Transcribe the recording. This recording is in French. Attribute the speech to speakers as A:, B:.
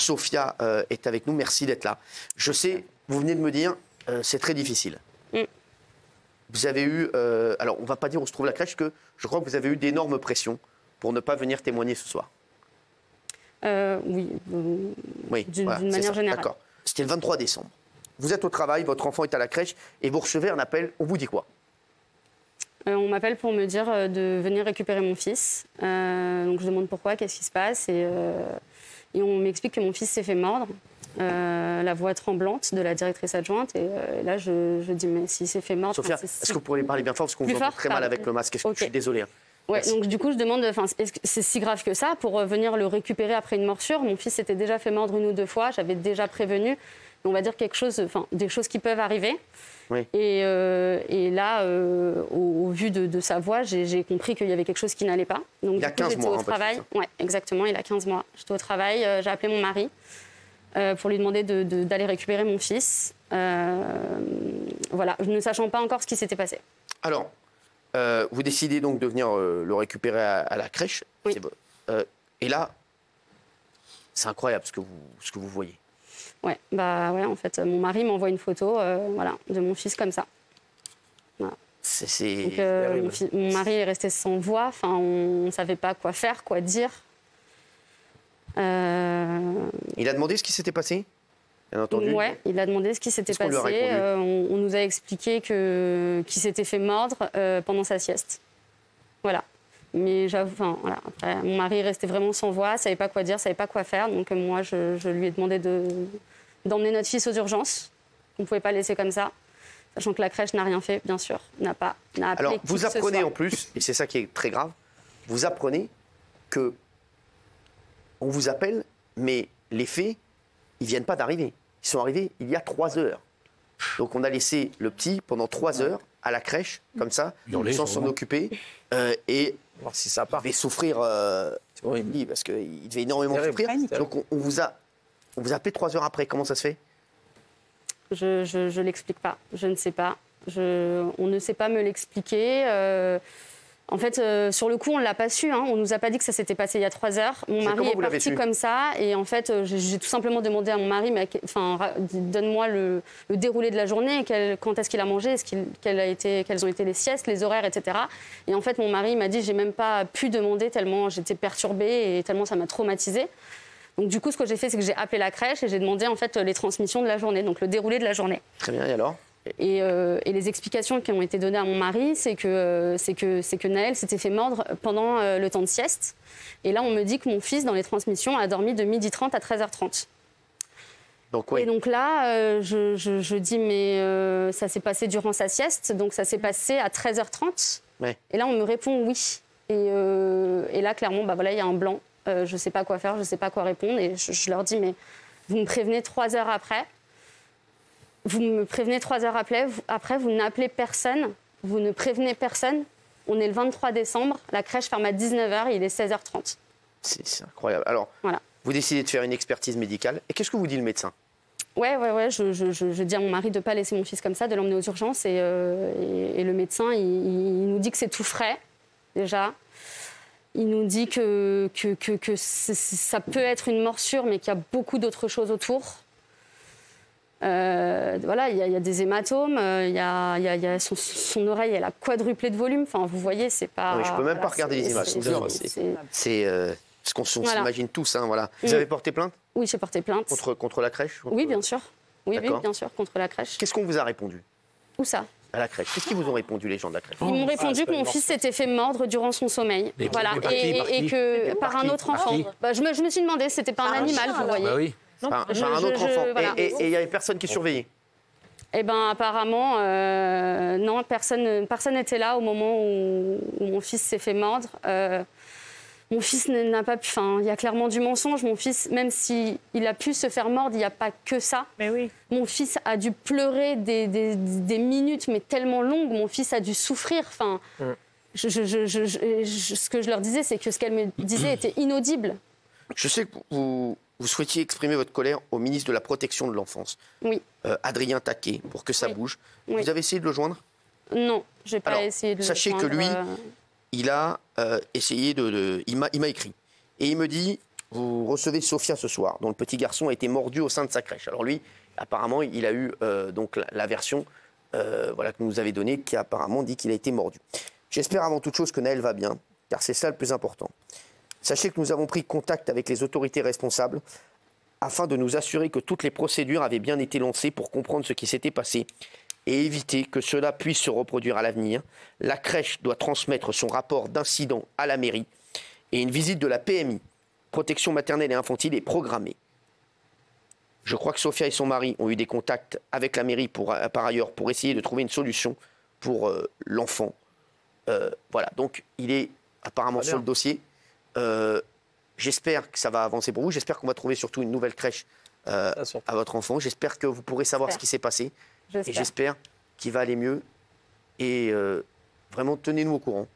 A: Sophia est avec nous. Merci d'être là. Je sais, vous venez de me dire, c'est très difficile. Vous avez eu, alors on ne va pas dire où se trouve la crèche, que je crois que vous avez eu d'énormes pressions pour ne pas venir témoigner ce soir.
B: Oui, d'une manière générale.
A: D'accord. C'était le 23 décembre. Vous êtes au travail, votre enfant est à la crèche et vous recevez un appel. On vous dit quoi?
B: On m'appelle pour me dire de venir récupérer mon fils. Donc je demande pourquoi, qu'est-ce qui se passe. Et on m'explique que mon fils s'est fait mordre. La voix tremblante de la directrice adjointe. Et là, je dis, mais s'il s'est fait mordre...
A: Sophia, est-ce que vous pourriez parler bien fort parce qu'on vous entend très mal avec le masque? Je suis désolé. Hein.
B: Ouais, donc du coup, je demande, est-ce que c'est si grave que ça pour venir le récupérer après une morsure? Mon fils s'était déjà fait mordre 1 ou 2 fois, j'avais déjà prévenu. On va dire des choses qui peuvent arriver.
A: Oui.
B: Et là, au vu de sa voix, j'ai compris qu'il y avait quelque chose qui n'allait pas. Donc,
A: il a 15 mois,
B: au travail. Oui, exactement, il a 15 mois. J'étais au travail, j'ai appelé mon mari pour lui demander d'aller récupérer mon fils. Voilà, ne sachant pas encore ce qui s'était passé.
A: Alors, vous décidez donc de venir le récupérer à la crèche.
B: Oui.
A: Et là, c'est incroyable ce que vous voyez.
B: Ouais, en fait, mon mari m'envoie une photo de mon fils comme ça. Voilà. Donc, mon mari est resté sans voix, on ne savait pas quoi faire, quoi dire.
A: Il a demandé ce qui s'était passé, bien entendu.
B: Oui, il a demandé ce qui s'était passé. On nous a expliqué qu'il s'était fait mordre pendant sa sieste. Voilà. Mais j'avoue, après, mon mari restait vraiment sans voix, ne savait pas quoi dire, ne savait pas quoi faire. Donc moi, je lui ai demandé d'emmener notre fils aux urgences. On ne pouvait pas le laisser comme ça, sachant que la crèche n'a rien fait, bien sûr, n'a appelé.
A: Alors, vous apprenez en plus, et c'est ça qui est très grave, vous apprenez que on vous appelle, mais les faits, ils ne viennent pas d'arriver. Ils sont arrivés il y a 3 heures. Donc on a laissé le petit pendant 3 heures à la crèche, comme ça, sans s'en occuper, et
C: voir si ça part.
A: Il devait souffrir, parce qu'il devait énormément souffrir. Donc on vous a appelé 3 heures après. Comment ça se fait?
B: Je l'explique pas. Je ne sais pas. On ne sait pas me l'expliquer. En fait, sur le coup, on ne l'a pas su. On ne nous a pas dit que ça s'était passé il y a 3 heures. Mon mari est parti comme ça. Et en fait, j'ai tout simplement demandé à mon mari, donne-moi le déroulé de la journée, quand est-ce qu'il a mangé, quelles ont été les siestes, les horaires, etc. Et en fait, mon mari m'a dit, j'ai même pas pu demander tellement j'étais perturbée et tellement ça m'a traumatisée. Donc du coup, ce que j'ai fait, c'est que j'ai appelé la crèche et j'ai demandé en fait les transmissions de la journée, donc le déroulé de la journée.
A: Très bien, et alors?
B: Et les explications qui ont été données à mon mari, c'est que Naël s'était fait mordre pendant le temps de sieste. Et là, on me dit que mon fils, dans les transmissions, a dormi de 12h30 à 13h30.
A: Donc, oui.
B: Et donc là, je dis, mais ça s'est passé durant sa sieste, donc ça s'est passé à 13h30.
A: Ouais.
B: Et là, on me répond oui. Et là, clairement, il y a un blanc. Je ne sais pas quoi faire, je ne sais pas quoi répondre. Et je leur dis, mais vous me prévenez 3 heures après. Vous me prévenez 3 heures après, vous n'appelez personne, vous ne prévenez personne. On est le 23 décembre, la crèche ferme à 19h, il est 16h30.
A: C'est incroyable. Alors,
B: voilà.
A: Vous décidez de faire une expertise médicale. Et qu'est-ce que vous dit le médecin?
B: Ouais, je dis à mon mari de ne pas laisser mon fils comme ça, de l'emmener aux urgences. Et le médecin, il nous dit que c'est tout frais, déjà. Il nous dit que ça peut être une morsure, mais qu'il y a beaucoup d'autres choses autour. Voilà, il y a des hématomes, il y a son oreille, elle a quadruplé de volume. Enfin, vous voyez, c'est pas.
A: Oui, je peux même pas regarder les images. C'est ce qu'on s'imagine tous. Voilà. Vous avez porté plainte?
B: Oui, j'ai porté plainte.
A: Contre la crèche?
B: Oui, bien sûr. Oui, bien sûr, contre la crèche.
A: Qu'est-ce qu'on vous a répondu?
B: Où ça?
A: À la crèche. Qu'est-ce qu'ils vous ont répondu, les gens de la crèche?
B: Ils m'ont répondu que mon fils s'était fait mordre durant son sommeil. Voilà. Et que par un autre enfant. Je me suis demandé, c'était pas un animal, vous voyez.
C: Bah oui.
A: Par un autre enfant.
B: Voilà.
A: Et il n'y avait personne qui surveillait?
B: Eh bien, apparemment, non, personne n'était là au moment où mon fils s'est fait mordre. Mon fils n'a pas pu... Enfin, il y a clairement du mensonge. Mon fils, même s'il a pu se faire mordre, il n'y a pas que ça.
D: Mais oui.
B: Mon fils a dû pleurer des minutes, mais tellement longues. Mon fils a dû souffrir. Enfin, ce que je leur disais, c'est que ce qu'elle me disait était inaudible.
A: Je sais que vous souhaitiez exprimer votre colère au ministre de la Protection de l'Enfance,
B: oui.
A: Adrien Taquet, pour que ça bouge.
B: Oui.
A: Vous avez essayé de le joindre?
B: Non, je n'ai pas essayé de le joindre.
A: Sachez que lui, il a essayé il m'a écrit. Et il me dit, vous recevez Sophia ce soir, dont le petit garçon a été mordu au sein de sa crèche. Alors lui, apparemment, il a eu donc la version voilà, que nous avez donnée, qui apparemment dit qu'il a été mordu. J'espère avant toute chose que Naël va bien, car c'est ça le plus important. Sachez que nous avons pris contact avec les autorités responsables afin de nous assurer que toutes les procédures avaient bien été lancées pour comprendre ce qui s'était passé et éviter que cela puisse se reproduire à l'avenir. La crèche doit transmettre son rapport d'incident à la mairie et une visite de la PMI, protection maternelle et infantile, est programmée. Je crois que Sophia et son mari ont eu des contacts avec la mairie par ailleurs pour essayer de trouver une solution pour l'enfant. Voilà, donc il est apparemment sur le dossier. J'espère que ça va avancer pour vous. J'espère qu'on va trouver surtout une nouvelle crèche à votre enfant. J'espère que vous pourrez savoir ce qui s'est passé. Et j'espère qu'il va aller mieux. Et vraiment, tenez-nous au courant.